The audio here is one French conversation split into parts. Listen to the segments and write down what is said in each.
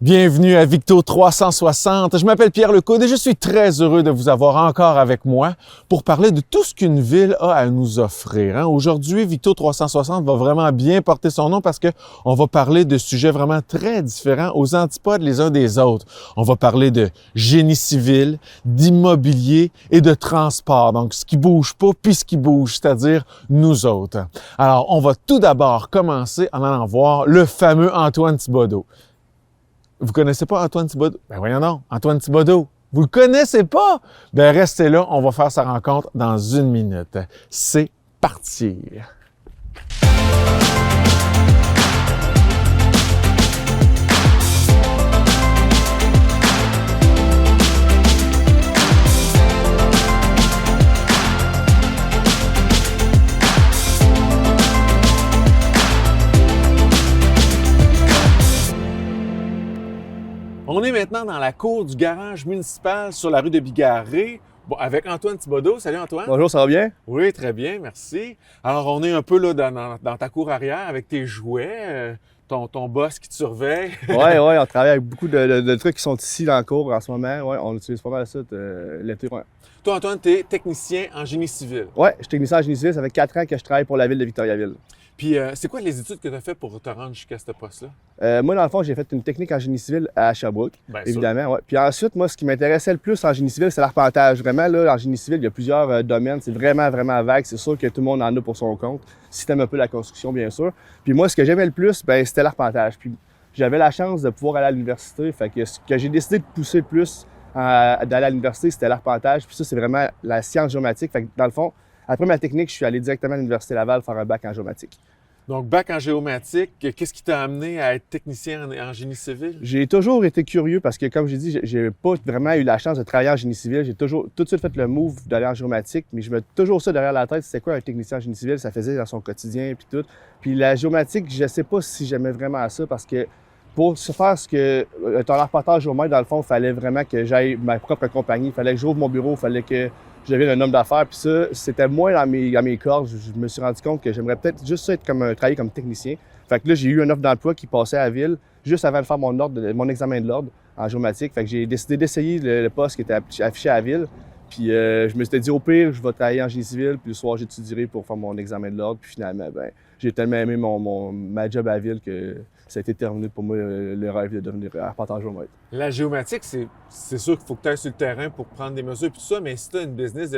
Bienvenue à Victo 360. Je m'appelle Pierre Lecaude et je suis très heureux de vous avoir encore avec moi pour parler de tout ce qu'une ville a à nous offrir. Aujourd'hui, Victo 360 va vraiment bien porter son nom parce que on va parler de sujets vraiment très différents, aux antipodes les uns des autres. On va parler de génie civil, d'immobilier et de transport. Donc, ce qui bouge pas puis ce qui bouge, c'est-à-dire nous autres. Alors, on va tout d'abord commencer en allant voir le fameux Antoine Thibodeau. Vous connaissez pas Antoine Thibodeau? Ben voyons donc, Antoine Thibodeau. Vous le connaissez pas? Ben restez là, on va faire sa rencontre dans une minute. C'est parti! On est maintenant dans la cour du garage municipal sur la rue de Bigarré, avec Antoine Thibodeau. Salut Antoine. Bonjour, ça va bien? Oui, très bien, merci. Alors, on est un peu là dans ta cour arrière avec tes jouets, ton boss qui te surveille. Oui, on travaille avec beaucoup de trucs qui sont ici dans la cour en ce moment. Oui, on utilise pas mal ça l'été. Ouais. Toi, Antoine, tu es technicien en génie civil. Oui, je suis technicien en génie civil. Ça fait 4 ans que je travaille pour la ville de Victoriaville. Puis, c'est quoi les études que tu as fait pour te rendre jusqu'à ce poste-là? Moi, dans le fond, j'ai fait une technique en génie civil à Sherbrooke, Bien évidemment. Ouais. Puis ensuite, moi, ce qui m'intéressait le plus en génie civil, c'est l'arpentage. Vraiment, là, en génie civil, il y a plusieurs domaines. C'est vraiment, vraiment vague. C'est sûr que tout le monde en a pour son compte. Si t'aimes un peu la construction, bien sûr. Puis moi, ce que j'aimais le plus, c'était l'arpentage. Puis j'avais la chance de pouvoir aller à l'université. Fait que ce que j'ai décidé de pousser plus d'aller à l'université, c'était l'arpentage. Puis ça, c'est vraiment la science géomatique. Fait que dans le fond, après ma technique, je suis allé directement à l'Université Laval faire un bac en géomatique. Donc, bac en géomatique, qu'est-ce qui t'a amené à être technicien en génie civil? J'ai toujours été curieux parce que, comme j'ai dit, j'ai pas vraiment eu la chance de travailler en génie civil. J'ai toujours tout de suite fait le move d'aller en géomatique, mais je me toujours ça derrière la tête, c'était quoi un technicien en génie civil, ça faisait dans son quotidien puis tout. Puis la géomatique, je sais pas si j'aimais vraiment ça parce que pour se faire ce que ton arpenteur géomètre, dans le fond, il fallait vraiment que j'aille ma propre compagnie, il fallait que j'ouvre mon bureau, il fallait que je devienne un homme d'affaires. Puis ça, c'était moins dans mes cordes. Je me suis rendu compte que j'aimerais peut-être juste ça être travailler comme technicien. Fait que là, j'ai eu une offre d'emploi qui passait à la ville juste avant de faire mon examen de l'ordre en géomatique. Fait que j'ai décidé d'essayer le poste qui était affiché à la ville. Puis je me suis dit, au pire, je vais travailler en génie civil, puis le soir, j'étudierai pour faire mon examen de l'ordre. Puis finalement, j'ai tellement aimé ma job à la ville que ça a été terminé pour moi, le rêve de devenir arpenteur géomètre. La géomatique, c'est sûr qu'il faut que tu ailles sur le terrain pour prendre des mesures et tout ça, mais si tu as une business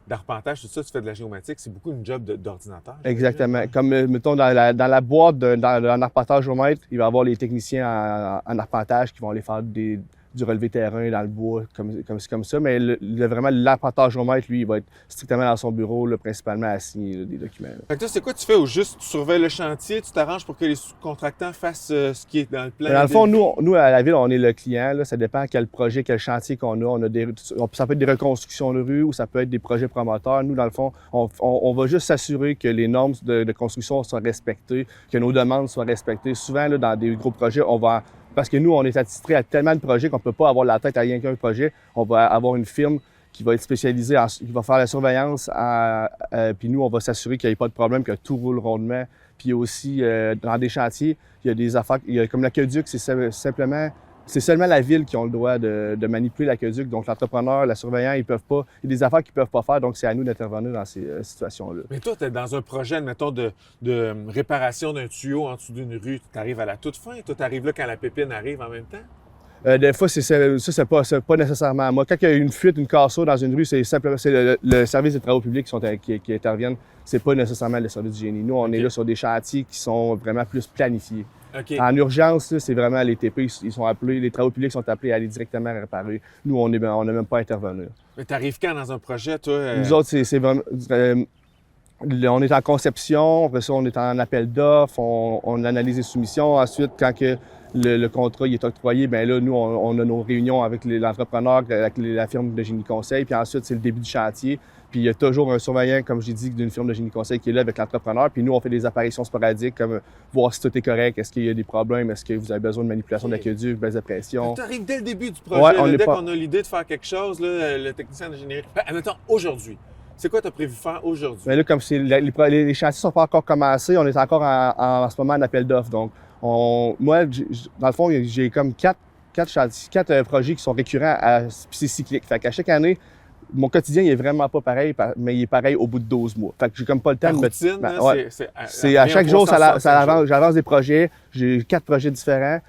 d'arpentage, tout ça, tu fais de la géomatique, c'est beaucoup une job d'ordinateur. Exactement. Comme, mettons, dans la boîte d'un arpenteur géomètre, il va y avoir les techniciens en arpentage qui vont aller faire du relevé terrain dans le bois, comme ça. Mais vraiment, l'arpenteur géomètre, lui, il va être strictement dans son bureau, là, principalement à signer des documents. Fait que toi, c'est quoi tu fais? Ou juste tu surveilles le chantier, tu t'arranges pour que les sous-contractants fassent ce qui est dans le plan? Dans le fond, nous, à la ville, on est le client. Là, ça dépend quel projet, quel chantier qu'on a. Ça peut être des reconstructions de rue ou ça peut être des projets promoteurs. Nous, dans le fond, on va juste s'assurer que les normes de construction soient respectées, que nos demandes soient respectées. Souvent, là, dans des gros projets, parce que nous, on est attitrés à tellement de projets qu'on ne peut pas avoir la tête à rien qu'un projet. On va avoir une firme qui va être spécialisée, qui va faire la surveillance. Puis nous, on va s'assurer qu'il n'y ait pas de problème, que tout roule rondement. Puis aussi, dans des chantiers, il y a des affaires, comme l'aqueduc, c'est seulement la ville qui a le droit de manipuler l'aqueduc. Donc, l'entrepreneur, la surveillant, ils peuvent pas. Il y a des affaires qu'ils peuvent pas faire, donc c'est à nous d'intervenir dans ces situations-là. Mais toi, tu es dans un projet, admettons, de réparation d'un tuyau en dessous d'une rue. Tu arrives à la toute fin. Toi, tu arrives là quand la pépine arrive en même temps? Des fois, c'est pas nécessairement moi. Quand il y a une fuite, une cassure dans une rue, c'est simplement le service des travaux publics qui interviennent. C'est pas nécessairement le service du génie. Nous, on est là sur des chantiers qui sont vraiment plus planifiés. Okay. En urgence, c'est vraiment les TP, les travaux publics sont appelés à aller directement réparer. Nous, on n'a même pas à intervenir. Mais tu arrives quand dans un projet, toi? Nous autres, c'est vraiment... on est en conception, après ça, on est en appel d'offres, on analyse les soumissions. Ensuite, quand le contrat il est octroyé, bien là, nous, on a nos réunions avec l'entrepreneur, avec la firme de génie conseil, puis ensuite, c'est le début du chantier. Puis il y a toujours un surveillant, comme j'ai dit, d'une firme de génie conseil qui est là avec l'entrepreneur. Puis nous, on fait des apparitions sporadiques, comme voir si tout est correct, est-ce qu'il y a des problèmes, est-ce que vous avez besoin de manipulation d'aqueduc, baisse de pression. Tu arrives dès le début du projet, dès qu'on a l'idée de faire quelque chose, là, le technicien d'ingénierie. Admettons, aujourd'hui. C'est quoi tu as prévu faire aujourd'hui? Mais là, comme les chantiers ne sont pas encore commencés, on est encore en ce moment en appel d'offres. Donc, Moi, dans le fond, j'ai comme quatre projets qui sont récurrents, puis c'est cyclique. Fait qu'à chaque année, mon quotidien, il est vraiment pas pareil, mais il est pareil au bout de 12 mois. Fait que j'ai comme pas le temps de me... routine, c'est à chaque jour, j'avance des projets. J'ai 4 projets différents.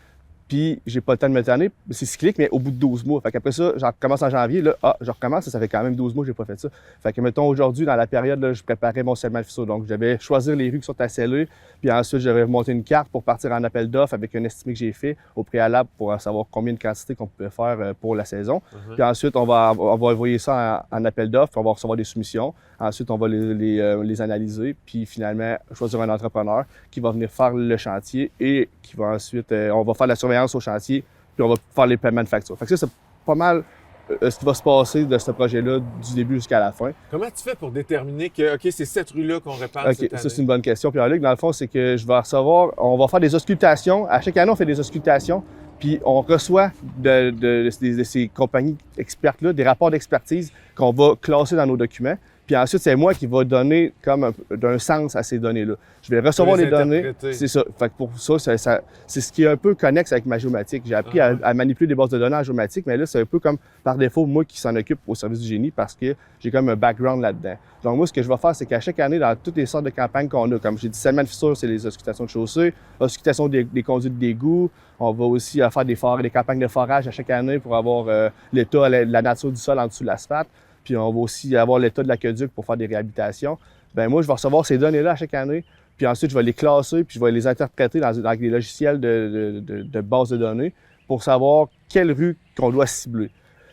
Puis j'ai pas le temps de me tanner. C'est cyclique, mais au bout de 12 mois. Fait qu'après ça, je recommence en janvier. Là, je recommence. Ça fait quand même 12 mois que j'ai pas fait ça. Fait que, mettons, aujourd'hui, dans la période, là, je préparais mon scellement de fisseau. Donc, je devais choisir les rues qui sont à sceller. Puis ensuite, je devais monter une carte pour partir en appel d'offres avec un estimé que j'ai fait au préalable pour savoir combien de quantités qu'on pouvait faire pour la saison. Puis ensuite, on va envoyer ça en appel d'offres. On va recevoir des soumissions. Ensuite, on va les analyser. Puis finalement, choisir un entrepreneur qui va venir faire le chantier et qui va ensuite, on va faire la surveillance au chantier, puis on va faire les paiements de facture. Fait que ça, c'est pas mal ce qui va se passer de ce projet-là du début jusqu'à la fin. Comment tu fais pour déterminer que, OK, c'est cette rue-là qu'on répare cette année? Ça, c'est une bonne question. Pierre-Luc, dans le fond, c'est que je vais recevoir, on va faire des auscultations. À chaque année, on fait des auscultations, puis on reçoit de ces compagnies expertes-là des rapports d'expertise qu'on va classer dans nos documents. Puis ensuite, c'est moi qui va donner comme d'un sens à ces données-là. Je vais recevoir les données. C'est ça. Fait que pour ça, c'est ce qui est un peu connexe avec ma géomatique. J'ai appris à manipuler des bases de données en géomatique, mais là, c'est un peu comme par défaut, moi qui s'en occupe au service du génie parce que j'ai comme un background là-dedans. Donc moi, ce que je vais faire, c'est qu'à chaque année, dans toutes les sortes de campagnes qu'on a, comme j'ai dit, scellement de fissure, c'est les auscultations de chaussée, auscultation des conduites d'égout. On va aussi faire des campagnes de forage à chaque année pour avoir l'état, la nature du sol en dessous de l'asphalte. Puis on va aussi avoir l'état de l'aqueduc pour faire des réhabilitations. Ben moi, je vais recevoir ces données-là à chaque année. Puis ensuite, je vais les classer, puis je vais les interpréter dans des logiciels de base de données pour savoir quelle rue qu'on doit cibler.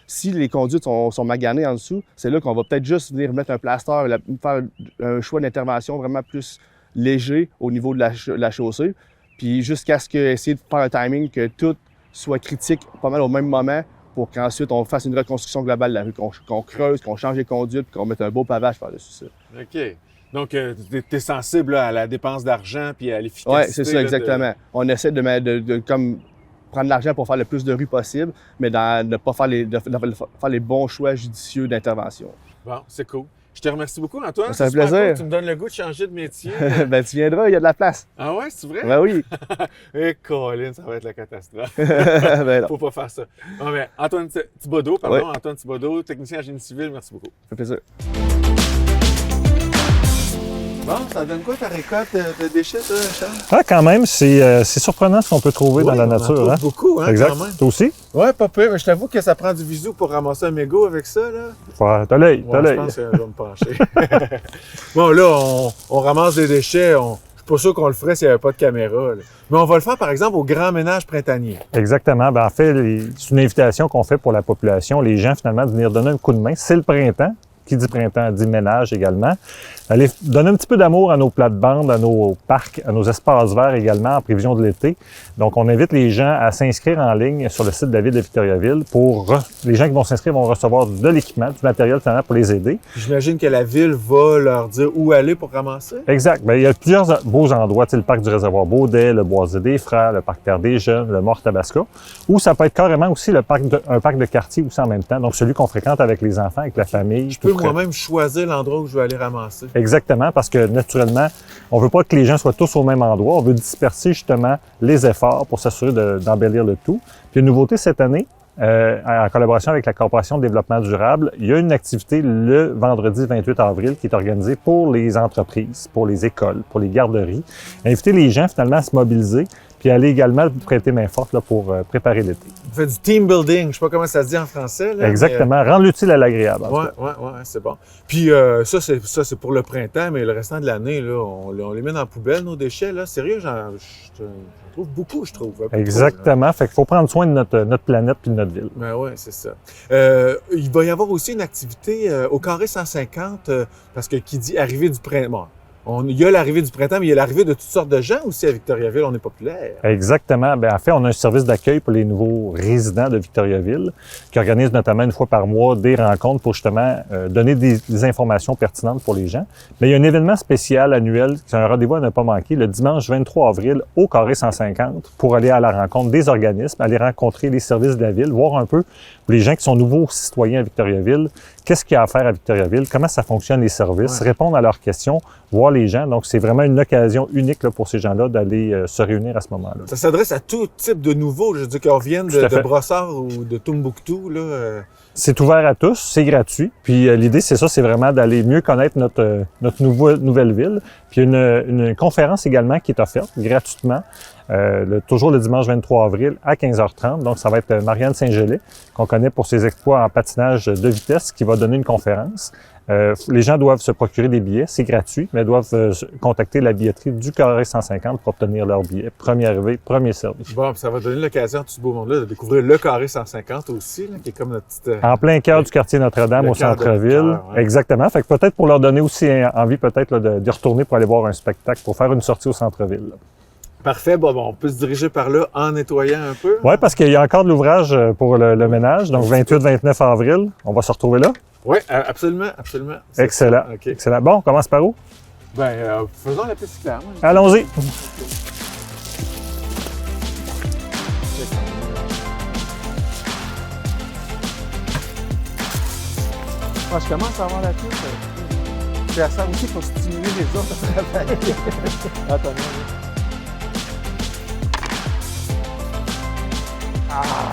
Si les conduites sont maganées en dessous, c'est là qu'on va peut-être juste venir mettre un plaster, faire un choix d'intervention vraiment plus léger au niveau de la chaussée. Puis jusqu'à ce que essayer de faire un timing que tout soit critique pas mal au même moment, pour qu'ensuite on fasse une reconstruction globale de la rue, qu'on creuse, qu'on change les conduites, qu'on mette un beau pavage par-dessus ça. OK. Donc, tu es sensible là, à la dépense d'argent puis à l'efficacité. Oui, c'est ça, exactement. On essaie de comme prendre l'argent pour faire le plus de rues possible, mais de pas faire les bons choix judicieux d'intervention. Bon, c'est cool. Je te remercie beaucoup, Antoine. C'est un plaisir. Cool. Tu me donnes le goût de changer de métier. Ben, tu viendras, il y a de la place. Ah ouais, c'est vrai? Ben oui. Et Colin, ça va être la catastrophe. Ben non. Faut pas faire ça. Non, mais Antoine Thibodeau, pardon, oui. Antoine Thibodeau, technicien en génie civil, merci beaucoup. Ça fait plaisir. Bon, ça donne quoi ta récolte de déchets, ça, Charles? Ah, quand même, c'est surprenant ce qu'on peut trouver dans la nature. On en trouve beaucoup, hein, exact. Quand même. Toi aussi? Ouais, pas peu, mais je t'avoue que ça prend du visou pour ramasser un mégot avec ça, là. T'as l'œil, t'as l'œil. Je pense que je vais me pencher. Bon, là, on ramasse des déchets. Je suis pas sûr qu'on le ferait s'il n'y avait pas de caméra, là. Mais on va le faire, par exemple, au grand ménage printanier. Exactement. Ben, en fait, c'est une invitation qu'on fait pour la population, les gens, finalement, de venir donner un coup de main. C'est le printemps. Qui dit printemps dit ménage également. Allez donner un petit peu d'amour à nos plates-bandes, à nos parcs, à nos espaces verts également en prévision de l'été. Donc, on invite les gens à s'inscrire en ligne sur le site de la ville de Victoriaville. Les gens qui vont s'inscrire vont recevoir de l'équipement, du matériel finalement pour les aider. J'imagine que la ville va leur dire où aller pour ramasser. Exact. Bien, il y a plusieurs beaux endroits. Tu sais, le parc du réservoir Baudet, le Boisé des Frères, le parc Terre des Jeunes, le Mort Tabasca. Ou ça peut être carrément aussi un parc de quartier aussi en même temps. Donc, celui qu'on fréquente avec les enfants, avec la famille. Je peux moi-même choisir l'endroit où je vais aller ramasser. Exactement, parce que naturellement, on veut pas que les gens soient tous au même endroit. On veut disperser justement les efforts pour s'assurer d'embellir le tout. Puis une nouveauté cette année, en collaboration avec la Corporation de développement durable, il y a une activité le vendredi 28 avril qui est organisée pour les entreprises, pour les écoles, pour les garderies. Inviter les gens finalement à se mobiliser puis aller également prêter main forte là, pour préparer l'été. On fait du team building, je sais pas comment ça se dit en français. Là, exactement, rendre l'utile à l'agréable. Ouais, c'est bon. Puis ça, c'est pour le printemps, mais le restant de l'année, là, on les met dans la poubelle, nos déchets. Là. Sérieux, j'en trouve beaucoup, je trouve. Exactement, fait qu'il faut prendre soin de notre planète puis de notre ville. Ben oui, c'est ça. Il va y avoir aussi une activité au carré 150, parce que qui dit arrivée du printemps. Bon, il y a l'arrivée du printemps, mais il y a l'arrivée de toutes sortes de gens aussi à Victoriaville. On est populaire. Exactement. Bien, en fait, on a un service d'accueil pour les nouveaux résidents de Victoriaville qui organise notamment une fois par mois des rencontres pour justement donner des informations pertinentes pour les gens. Mais il y a un événement spécial annuel, c'est un rendez-vous à ne pas manquer, le dimanche 23 avril au carré 150 pour aller à la rencontre des organismes, aller rencontrer les services de la ville, voir un peu pour les gens qui sont nouveaux citoyens à Victoriaville, qu'est-ce qu'il y a à faire à Victoriaville, comment ça fonctionne les services, répondre à leurs questions, voir les gens. Donc, c'est vraiment une occasion unique là, pour ces gens-là d'aller se réunir à ce moment-là. Ça s'adresse à tout type de nouveaux, je veux dire, qu'on vienne Tout à de fait. Brossard ou de Tombouctou, là. C'est ouvert à tous, c'est gratuit. Puis l'idée, c'est ça, c'est vraiment d'aller mieux connaître notre nouvelle ville. Puis une conférence également qui est offerte gratuitement, toujours le dimanche 23 avril à 15h30. Donc, ça va être Marianne Saint-Gelais, qu'on connaît pour ses exploits en patinage de vitesse, qui va donner une conférence. Les gens doivent se procurer des billets, c'est gratuit, mais doivent contacter la billetterie du Carré 150 pour obtenir leur billet. Premier arrivé, premier servi. Bon, ça va donner l'occasion à tout ce beau monde-là de découvrir le Carré 150 aussi, là, qui est comme notre petite... En plein cœur du quartier Notre-Dame, Le au cœur de centre-ville. cœur, ouais. Exactement. Fait que peut-être pour leur donner aussi envie peut-être là, d'y retourner pour aller voir un spectacle, pour faire une sortie au centre-ville. Parfait. Bon, on peut se diriger par là en nettoyant un peu. Oui, parce qu'il y a encore de l'ouvrage pour le ménage. Donc, 28-29 avril, on va se retrouver là. Oui, absolument, absolument. C'est Excellent. ça. OK. Excellent. Bon, on commence par où? Ben, faisons la piste cyclable. Allons-y. Quand je commence à avoir la piste, c'est à ça aussi pour stimuler les autres à travailler. Attends. Ah,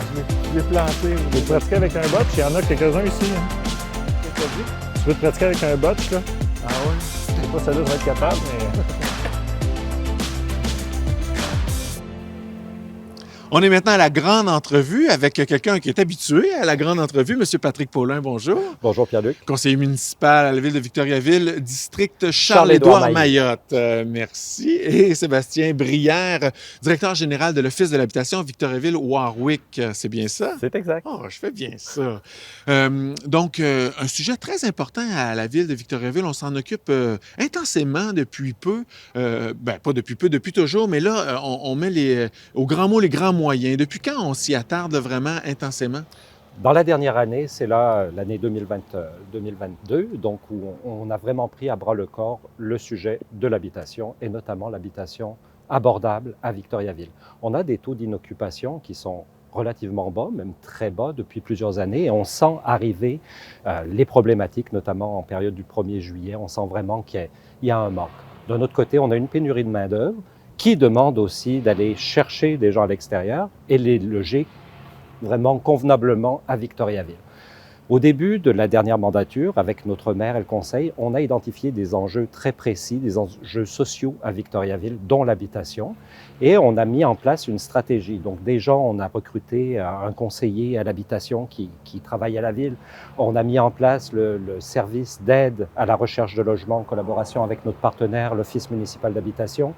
je l'ai planté. Tu veux te pratiquer avec un botch? Il y en a quelques-uns ici. Hein. Qu'est-ce que t'as dit? Tu veux te pratiquer avec un botch, là? Ah ouais? Je sais pas si celle-là va être capable, mais... On est maintenant à la grande entrevue avec quelqu'un qui est habitué à la grande entrevue, M. Patrick Paulin, bonjour. Bonjour Pierre-Luc. Conseiller municipal à la ville de Victoriaville, district Charles-Édouard Mayotte. Merci. Et Sébastien Brière, directeur général de l'Office de l'habitation Victoriaville-Warwick. C'est bien ça? C'est exact. Oh, je fais bien ça. Donc, un sujet très important à la ville de Victoriaville. On s'en occupe intensément depuis peu. Pas depuis peu, depuis toujours, mais là, on met au grand mot les grands moyens. Depuis quand on s'y attarde vraiment intensément? Dans la dernière année, c'est là l'année 2022, donc où on a vraiment pris à bras le corps le sujet de l'habitation et notamment l'habitation abordable à Victoriaville. On a des taux d'inoccupation qui sont relativement bas, même très bas depuis plusieurs années et on sent arriver les problématiques, notamment en période du 1er juillet. On sent vraiment qu'il y a un manque. D'un autre côté, on a une pénurie de main-d'œuvre qui demande aussi d'aller chercher des gens à l'extérieur et les loger vraiment convenablement à Victoriaville. Au début de la dernière mandature, avec notre maire et le conseil, on a identifié des enjeux très précis, des enjeux sociaux à Victoriaville, dont l'habitation, et on a mis en place une stratégie. Donc déjà, on a recruté un conseiller à l'habitation qui travaille à la ville. On a mis en place le service d'aide à la recherche de logement en collaboration avec notre partenaire, l'Office municipal d'habitation.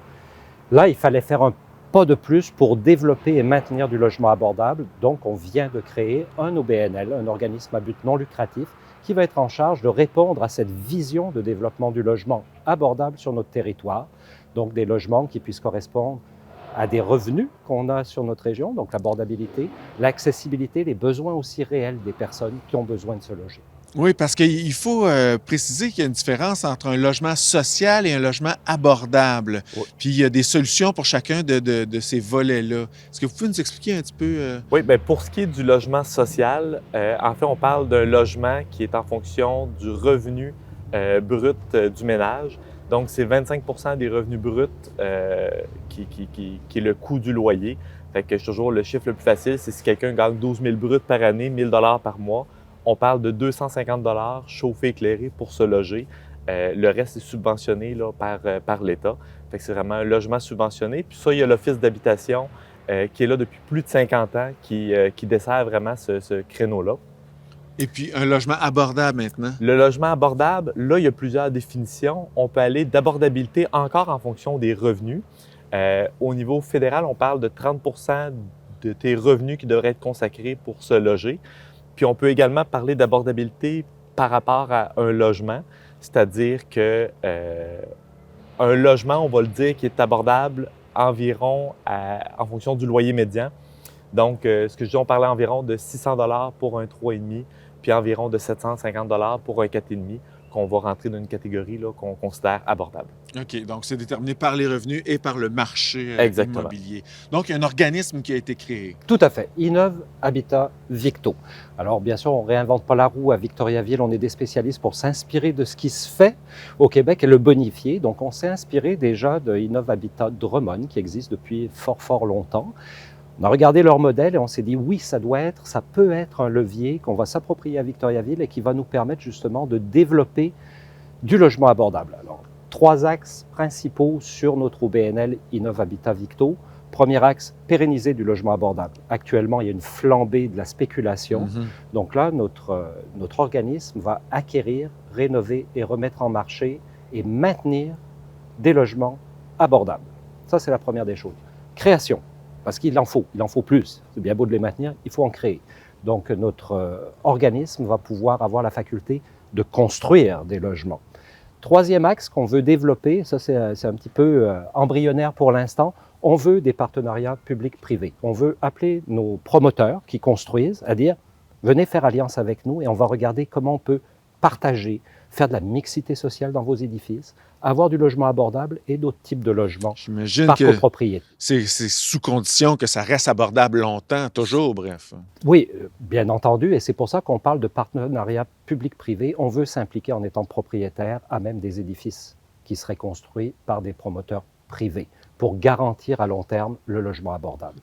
Là, il fallait faire un pas de plus pour développer et maintenir du logement abordable. Donc, on vient de créer un OBNL, un organisme à but non lucratif, qui va être en charge de répondre à cette vision de développement du logement abordable sur notre territoire. Donc, des logements qui puissent correspondre à des revenus qu'on a sur notre région, donc l'abordabilité, l'accessibilité, les besoins aussi réels des personnes qui ont besoin de se loger. Oui, parce qu'il faut préciser qu'il y a une différence entre un logement social et un logement abordable. Oui. Puis il y a des solutions pour chacun de ces volets-là. Est-ce que vous pouvez nous expliquer un petit peu? Oui, bien, pour ce qui est du logement social, en fait, on parle d'un logement qui est en fonction du revenu brut du ménage. Donc, c'est 25 des revenus bruts qui est le coût du loyer. Fait que toujours le chiffre le plus facile, c'est si quelqu'un gagne 12 000 bruts par année, 1 000 $ par mois, on parle de 250 $ chauffé, éclairé pour se loger. Le reste est subventionné là, par l'État. Fait que c'est vraiment un logement subventionné. Puis ça, il y a l'Office d'habitation qui est là depuis plus de 50 ans, qui dessert vraiment ce créneau-là. Et puis un logement abordable maintenant. Le logement abordable, là, il y a plusieurs définitions. On peut aller d'abordabilité encore en fonction des revenus. Au niveau fédéral, on parle de 30 % de tes revenus qui devraient être consacrés pour se loger. Puis on peut également parler d'abordabilité par rapport à un logement, c'est-à-dire que un logement, on va le dire, qui est abordable environ en fonction du loyer médian. Donc, ce que je dis, on parlait environ de 600 $ pour un 3,5, puis environ de 750 $ pour un 4,5, qu'on va rentrer dans une catégorie là, qu'on considère abordable. OK, donc c'est déterminé par les revenus et par le marché Exactement. immobilier. Donc, il y a un organisme qui a été créé. Tout à fait. Innov Habitat Victo. Alors, bien sûr, on ne réinvente pas la roue à Victoriaville. On est des spécialistes pour s'inspirer de ce qui se fait au Québec et le bonifier. Donc, on s'est inspiré déjà de Innov Habitat Drummond, qui existe depuis fort longtemps. On a regardé leur modèle et on s'est dit, oui, ça peut être un levier qu'on va s'approprier à Victoriaville et qui va nous permettre justement de développer du logement abordable. Alors, 3 axes principaux sur notre OBNL Innov Habitat Victo. Premier axe, pérenniser du logement abordable. Actuellement, il y a une flambée de la spéculation. Donc là, notre organisme va acquérir, rénover et remettre en marché et maintenir des logements abordables. Ça, c'est la première des choses. Création, parce qu'il en faut plus. C'est bien beau de les maintenir, il faut en créer. Donc notre organisme va pouvoir avoir la faculté de construire des logements. Troisième axe qu'on veut développer, ça c'est un petit peu embryonnaire pour l'instant, on veut des partenariats publics-privés. On veut appeler nos promoteurs qui construisent à dire « Venez faire alliance avec nous et on va regarder comment on peut partager, faire de la mixité sociale dans vos édifices, avoir du logement abordable et d'autres types de logements J'imagine par que copropriété. c'est sous condition que ça reste abordable longtemps, toujours, bref. Oui, bien entendu, et c'est pour ça qu'on parle de partenariat public-privé. On veut s'impliquer en étant propriétaire à même des édifices qui seraient construits par des promoteurs privés pour garantir à long terme le logement abordable.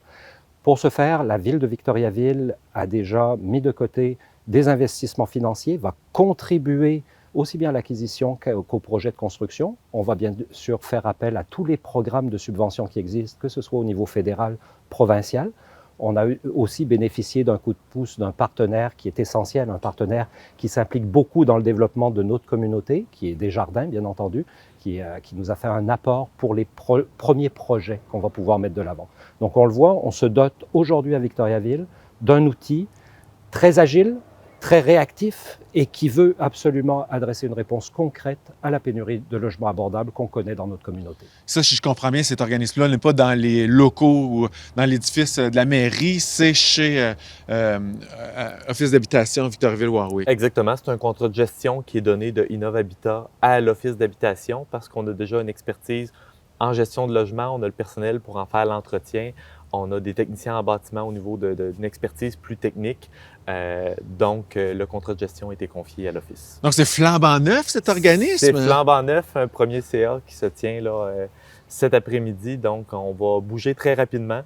Pour ce faire, la ville de Victoriaville a déjà mis de côté des investissements financiers, va contribuer aussi bien à l'acquisition qu'au projet de construction. On va bien sûr faire appel à tous les programmes de subvention qui existent, que ce soit au niveau fédéral, provincial. On a aussi bénéficié d'un coup de pouce d'un partenaire qui est essentiel, un partenaire qui s'implique beaucoup dans le développement de notre communauté, qui est Desjardins, bien entendu, qui nous a fait un apport pour les premiers projets qu'on va pouvoir mettre de l'avant. Donc on le voit, on se dote aujourd'hui à Victoriaville d'un outil très agile, très réactif et qui veut absolument adresser une réponse concrète à la pénurie de logements abordables qu'on connaît dans notre communauté. Ça, si je comprends bien, cet organisme-là n'est pas dans les locaux ou dans l'édifice de la mairie, c'est chez Office d'habitation Victoriaville-Warwick. Exactement. C'est un contrat de gestion qui est donné de Innov Habitat à l'Office d'habitation parce qu'on a déjà une expertise en gestion de logement, on a le personnel pour en faire l'entretien, on a des techniciens en bâtiment au niveau d'une expertise plus technique. Donc, le contrat de gestion a été confié à l'Office. Donc, c'est flambant neuf, cet organisme? C'est flambant neuf, un premier CA qui se tient là, cet après-midi. Donc, on va bouger très rapidement.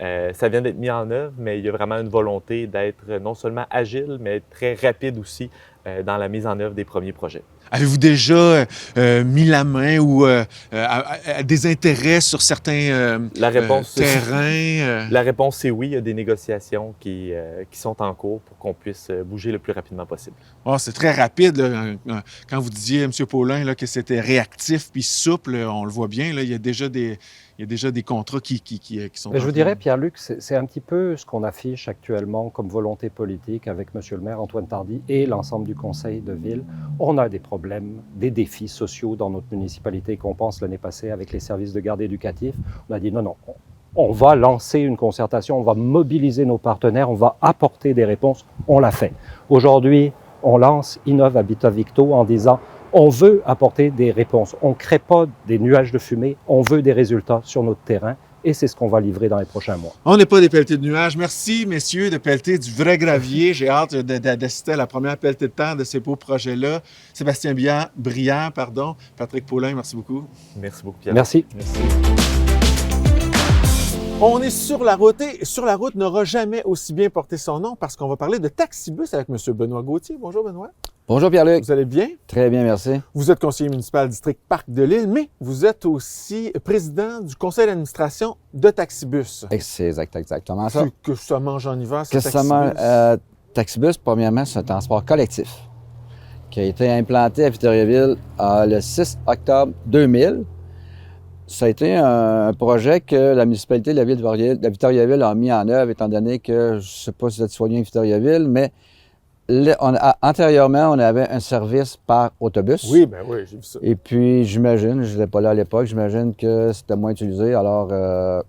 Ça vient d'être mis en œuvre, mais il y a vraiment une volonté d'être non seulement agile, mais très rapide aussi dans la mise en œuvre des premiers projets. Avez-vous déjà mis la main ou à des intérêts sur certains terrains? La réponse, c'est oui. Il y a des négociations qui sont en cours pour qu'on puisse bouger le plus rapidement possible. Oh, c'est très rapide. Là. Quand vous disiez, M. Paulin, là, que c'était réactif puis souple, on le voit bien. Là, il y a déjà des contrats qui sont... Mais je vous dirais, Pierre-Luc, c'est un petit peu ce qu'on affiche actuellement comme volonté politique avec M. le maire Antoine Tardy et l'ensemble du conseil de ville. On a des problèmes, des défis sociaux dans notre municipalité qu'on pense l'année passée avec les services de garde éducatifs. On a dit non, on va lancer une concertation, on va mobiliser nos partenaires, on va apporter des réponses. On l'a fait. Aujourd'hui, on lance Innov Habitat Victo en disant on veut apporter des réponses. On ne crée pas des nuages de fumée, on veut des résultats sur notre terrain. Et c'est ce qu'on va livrer dans les prochains mois. On n'est pas des pelletés de nuages. Merci, messieurs, de pelleter du vrai gravier. J'ai hâte d'assister à la première pelletée de terre de ces beaux projets-là. Sébastien Briand, Patrick Paulin, merci beaucoup. Merci beaucoup, Pierre. Merci. On est sur la route et sur la route n'aura jamais aussi bien porté son nom parce qu'on va parler de taxibus avec M. Benoît Gauthier. Bonjour, Benoît. Bonjour Pierre-Luc. Vous allez bien? Très bien, merci. Vous êtes conseiller municipal district Parc de l'Île, mais vous êtes aussi président du conseil d'administration de Taxibus. C'est exactement ça. Que ça mange en hiver, c'est Qu'est-ce que ça mange? Taxibus, premièrement, c'est un transport collectif qui a été implanté à Victoriaville le 6 octobre 2000. Ça a été un projet que la municipalité de la ville de Victoriaville a mis en œuvre, étant donné que, je ne sais pas si vous êtes citoyen de Victoriaville, mais antérieurement, on avait un service par autobus. Oui, j'ai vu ça. Et puis, j'imagine, je n'étais pas là à l'époque, j'imagine que c'était moins utilisé. Alors, à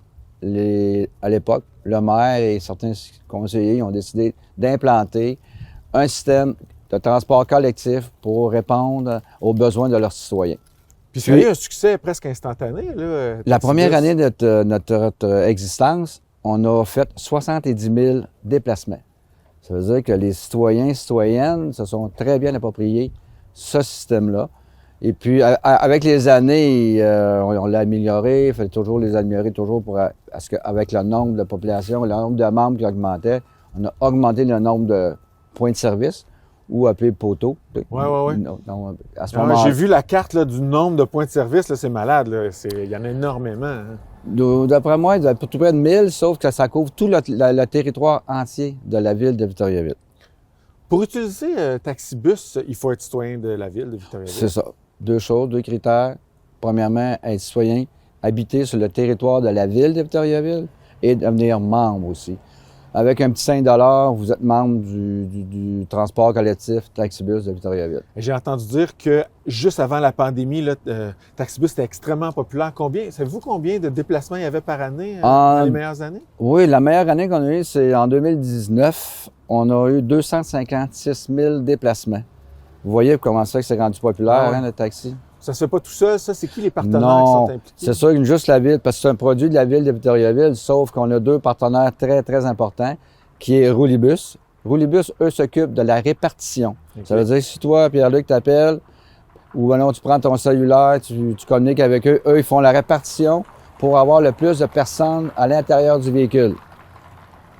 l'époque, le maire et certains conseillers ont décidé d'implanter un système de transport collectif pour répondre aux besoins de leurs citoyens. Puis ça a eu un succès presque instantané, là. La première Taxibus. année de notre existence, on a fait 70 000 déplacements. Ça veut dire que les citoyens et citoyennes se sont très bien appropriés ce système-là. Et puis, avec les années, on l'a amélioré, il fallait toujours les améliorer, toujours parce qu'avec le nombre de population, le nombre de membres qui augmentait, on a augmenté le nombre de points de service, ou appelé poteaux. Ouais. Non, à ce Ah, moment-là, j'ai vu la carte là, du nombre de points de service, là, c'est malade. Là. Il y en a énormément. Hein. d'après moi, il y a à peu près de 1000, sauf que ça couvre tout le territoire entier de la ville de Victoriaville. Pour utiliser Taxibus, il faut être citoyen de la ville de Victoriaville. C'est ça. 2 choses, 2 critères. Premièrement, être citoyen, habiter sur le territoire de la ville de Victoriaville et devenir membre aussi. Avec un petit 5 $, vous êtes membre du transport collectif Taxibus de Victoriaville. J'ai entendu dire que juste avant la pandémie, là, Taxibus était extrêmement populaire. Savez-vous combien de déplacements il y avait par année dans les meilleures années? Oui, la meilleure année qu'on a eue, c'est en 2019. On a eu 256 000 déplacements. Vous voyez comment ça que c'est rendu populaire, ouais. le taxi? Ça se fait pas tout seul, ça? C'est qui les partenaires qui Non, sont impliqués? c'est sûr que juste la ville, parce que c'est un produit de la ville de Victoriaville, sauf qu'on a 2 partenaires très, très importants, qui est Roulibus. Roulibus, eux, s'occupent de la répartition. Okay. Ça veut dire que si toi, Pierre-Luc, t'appelles, ou alors tu prends ton cellulaire, tu communiques avec eux, eux, ils font la répartition pour avoir le plus de personnes à l'intérieur du véhicule.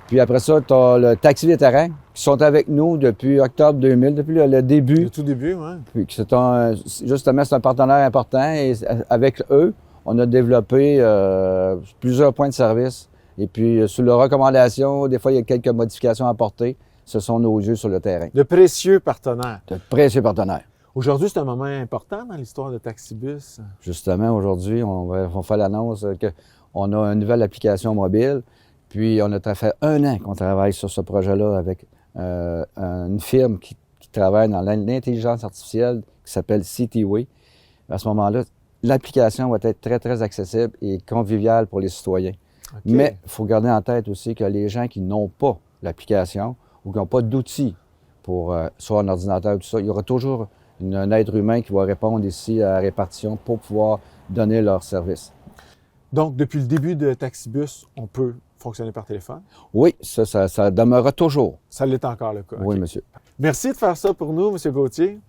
Puis après ça, tu as le Taxi Vétéran, qui sont avec nous depuis octobre 2000, depuis le début. Le tout début, oui. Puis justement, c'est un partenaire important et avec eux, on a développé plusieurs points de service. Et puis, sous leur recommandation, des fois, il y a quelques modifications à apporter. Ce sont nos yeux sur le terrain. De précieux partenaires. De précieux partenaires. Aujourd'hui, c'est un moment important dans l'histoire de Taxibus. Justement, aujourd'hui, on va faire l'annonce qu'on a une nouvelle application mobile. Puis, on a fait 1 an qu'on travaille sur ce projet-là avec une firme qui travaille dans l'intelligence artificielle qui s'appelle Cityway. À ce moment-là, l'application va être très, très accessible et conviviale pour les citoyens. Okay. Mais il faut garder en tête aussi que les gens qui n'ont pas l'application ou qui n'ont pas d'outils pour soit un ordinateur ou tout ça, il y aura toujours un être humain qui va répondre ici à la répartition pour pouvoir donner leur service. Donc, depuis le début de Taxibus, on peut fonctionner par téléphone? Oui, ça demeurera toujours. Ça l'est encore le cas. Oui, Okay. monsieur. Merci de faire ça pour nous, M. Gauthier.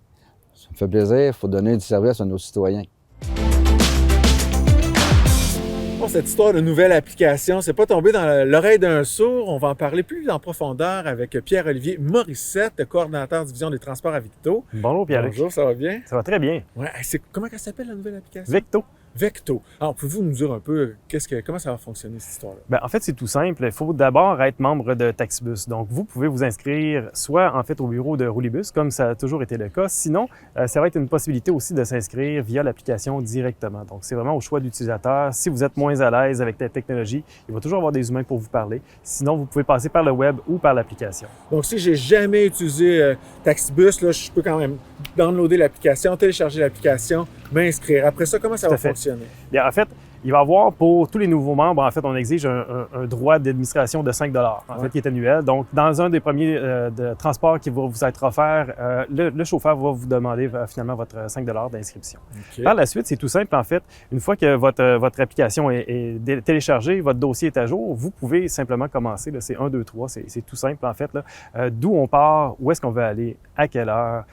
Ça me fait plaisir. Il faut donner du service à nos citoyens. Bon, cette histoire de nouvelle application, c'est pas tombé dans l'oreille d'un sourd. On va en parler plus en profondeur avec Pierre-Olivier Morissette, coordonnateur division des transports à Victo. Bonjour Pierre-Luc. Bonjour, ça va bien? Ça va très bien. Ouais, comment elle s'appelle la nouvelle application? Vecto. Vecto. Alors, pouvez-vous nous dire un peu comment ça va fonctionner cette histoire-là? Ben, en fait, c'est tout simple. Il faut d'abord être membre de Taxibus. Donc, vous pouvez vous inscrire soit en fait au bureau de Roulibus, comme ça a toujours été le cas. Sinon, ça va être une possibilité aussi de s'inscrire via l'application directement. Donc, c'est vraiment au choix de l'utilisateur. Si vous êtes moins à l'aise avec la technologie, il va toujours avoir des humains pour vous parler. Sinon, vous pouvez passer par le web ou par l'application. Donc, si j'ai jamais utilisé Taxibus, là, je peux quand même downloader l'application, télécharger l'application, m'inscrire. Après ça, comment ça va fonctionner? Bien, en fait, il va y avoir pour tous les nouveaux membres, en fait, on exige un droit d'administration de 5 en fait, qui est annuel. Donc, dans un des premiers de transports qui va vous être offert, le chauffeur va vous demander finalement votre 5 d'inscription. Okay. Par la suite, c'est tout simple, en fait. Une fois que votre application est téléchargée, votre dossier est à jour, vous pouvez simplement commencer. Là, c'est 1, 2, 3. C'est tout simple, en fait. D'où on part, où est-ce qu'on veut aller, à quelle heure,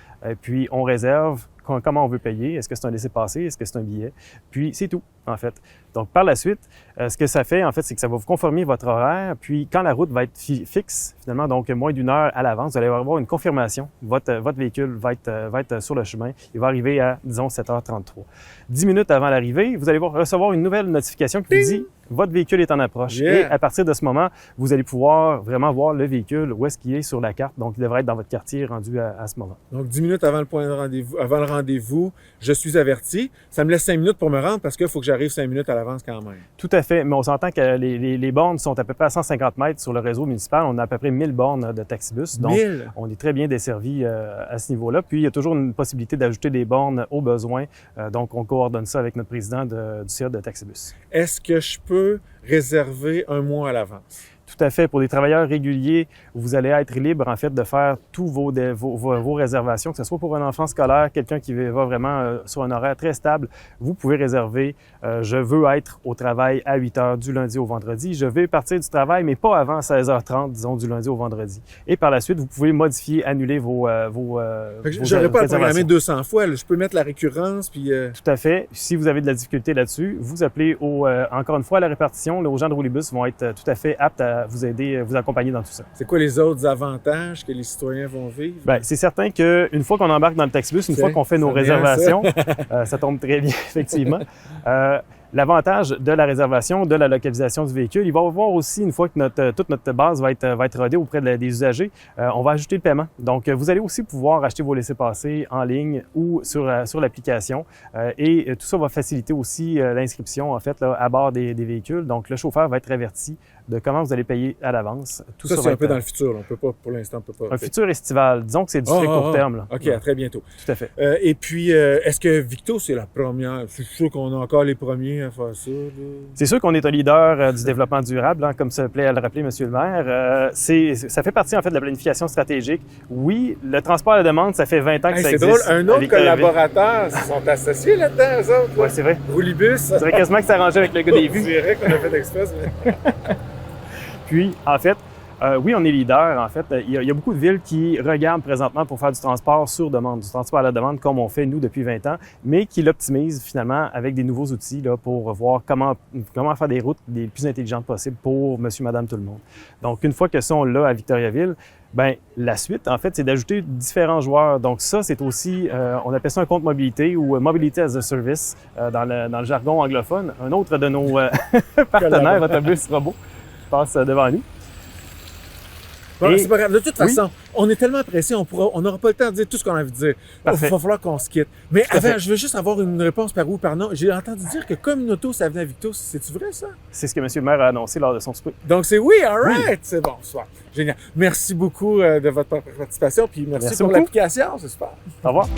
puis on réserve. Comment on veut payer, est-ce que c'est un laissez-passer, est-ce que c'est un billet, puis c'est tout, en fait. Donc, par la suite, ce que ça fait, en fait, c'est que ça va vous conformer votre horaire, puis quand la route va être fixe, finalement, donc moins d'1 heure à l'avance, vous allez avoir une confirmation. Votre véhicule va être sur le chemin. Il va arriver à, disons, 7h33. 10 minutes avant l'arrivée, vous allez recevoir une nouvelle notification qui vous dit « Votre véhicule est en approche. Yeah. » Et à partir de ce moment, vous allez pouvoir vraiment voir le véhicule, où est-ce qu'il est sur la carte. Donc, il devrait être dans votre quartier rendu à ce moment. Donc, 10 minutes avant le rendez-vous, je suis averti. Ça me laisse 5 minutes pour me rendre parce qu'il faut que j'arrive 5 minutes à l'avance quand même. Tout à fait, mais on s'entend que les bornes sont à peu près à 150 mètres sur le réseau municipal. On a à peu près 1000 bornes de Taxibus. Donc, 1000? On est très bien desservi à ce niveau-là. Puis, il y a toujours une possibilité d'ajouter des bornes au besoin. Donc, on coordonne ça avec notre président du CA de Taxibus. Est-ce que je peux réserver un mois à l'avance? Tout à fait. Pour des travailleurs réguliers, vous allez être libre, en fait, de faire tous vos réservations, que ce soit pour un enfant scolaire, quelqu'un qui va vraiment sur un horaire très stable. Vous pouvez réserver je veux être au travail à 8 heures du lundi au vendredi. Je vais partir du travail, mais pas avant 16h30, disons, du lundi au vendredi. Et par la suite, vous pouvez modifier, annuler vos J'aurais pas à réservations. programmer 200 fois. Là. Je peux mettre la récurrence, puis... Tout à fait. Si vous avez de la difficulté là-dessus, vous appelez encore une fois à la répartition. Nos gens de Roulibus vont être tout à fait aptes à vous aider, vous accompagner dans tout ça. C'est quoi les autres avantages que les citoyens vont vivre? Bien, c'est certain qu'une fois qu'on embarque dans le taxibus, une fois qu'on fait nos réservations, ça tombe très bien, effectivement. L'avantage de la réservation, de la localisation du véhicule, il va y avoir aussi, une fois que toute notre base va être rodée auprès des usagers, on va ajouter le paiement. Donc, vous allez aussi pouvoir acheter vos laissez-passer en ligne ou sur l'application. Et tout ça va faciliter aussi l'inscription, en fait, là, à bord des véhicules. Donc, le chauffeur va être averti de comment vous allez payer à l'avance. Tout ça va c'est un être, peu dans le futur. Là. On peut pas, pour l'instant, on peut pas... Un futur estival. Disons que c'est du très court terme. Là. OK, à très bientôt. Tout à fait. Et puis, est-ce que Victo, c'est la première? Je suis sûr qu'on a encore les premiers à faire ça. Là. C'est sûr qu'on est un leader du développement durable, hein, comme ça plaît à le rappeler, Monsieur le maire. Ça fait partie, en fait, de la planification stratégique. Oui, le transport à la demande, ça fait 20 ans que ça c'est existe. drôle. Un autre collaborateur sont associés là-dedans, eux autres. Oui, c'est vrai. Roulibus. Je dirais quasiment que ça arrangeait avec le gars des vues. C'est vrai qu'on a fait express, mais... Puis, en fait, oui, on est leader. En fait, il y a beaucoup de villes qui regardent présentement pour faire du transport sur demande, du transport à la demande comme on fait nous depuis 20 ans, mais qui l'optimisent finalement avec des nouveaux outils là, pour voir comment faire des routes les plus intelligentes possibles pour monsieur, madame, tout le monde. Donc, une fois que ça, on l'a à Victoriaville, ben la suite, en fait, c'est d'ajouter différents joueurs. Donc ça, c'est aussi, on appelle ça un compte mobilité ou Mobility as a Service dans le jargon anglophone. Un autre de nos partenaires, Autobus Robot, passe devant nous. Bon, c'est pas grave. De toute façon, on est tellement pressé, on n'aura pas le temps de dire tout ce qu'on a envie de dire. Il va falloir qu'on se quitte. Mais avant, je veux juste avoir une réponse par oui ou par non. J'ai entendu dire que Communauto, ça venait à Victo. C'est-tu vrai, ça? C'est ce que M. le maire a annoncé lors de son souper. Donc c'est oui, all right! Oui. C'est bon, super. Génial. Merci beaucoup de votre participation, puis merci pour l'application, c'est super. Au revoir.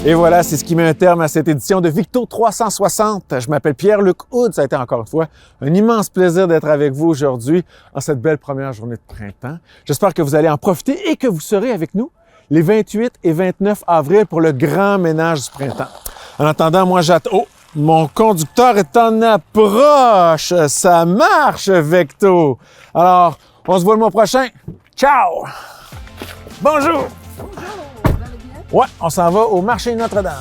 Et voilà, c'est ce qui met un terme à cette édition de Victo 360. Je m'appelle Pierre-Luc Houd. Ça a été encore une fois un immense plaisir d'être avec vous aujourd'hui en cette belle première journée de printemps. J'espère que vous allez en profiter et que vous serez avec nous les 28 et 29 avril pour le grand ménage du printemps. En attendant, moi j'attends... Oh! Mon conducteur est en approche! Ça marche, Victo! Alors, on se voit le mois prochain. Ciao! Bonjour! Ouais, on s'en va au marché Notre-Dame.